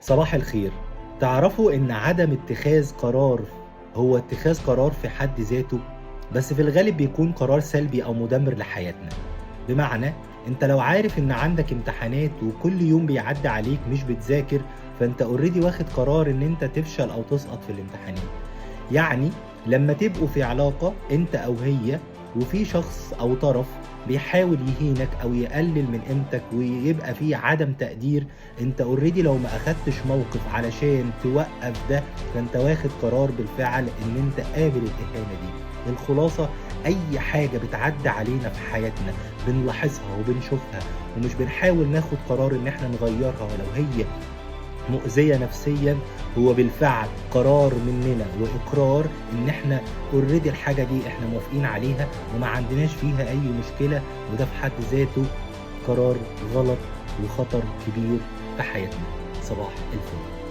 صباح الخير. تعرفوا إن عدم اتخاذ قرار هو اتخاذ قرار في حد ذاته، بس في الغالب بيكون قرار سلبي أو مدمر لحياتنا. بمعنى، أنت لو عارف إن عندك امتحانات وكل يوم بيعدي عليك مش بتذاكر، فأنت اوريدي واخد قرار إن أنت تفشل أو تسقط في الامتحانات. يعني لما تبقوا في علاقة أنت أو هي، وفي شخص أو طرف بيحاول يهينك أو يقلل من قيمتك ويبقى في عدم تقدير، أنت اوريدي لو ما أخدتش موقف علشان توقف ده، فأنت واخد قرار بالفعل إن أنت قابل الإهانة دي. الخلاصة، أي حاجة بتعدي علينا في حياتنا بنلاحظها وبنشوفها ومش بنحاول ناخد قرار إن احنا نغيرها ولو هي مؤذية نفسيًا، هو بالفعل قرار مننا وإقرار إن إحنا already الحاجة دي إحنا موافقين عليها وما عندناش فيها أي مشكلة، وده في حد ذاته قرار غلط وخطر كبير في حياتنا. صباح الفل.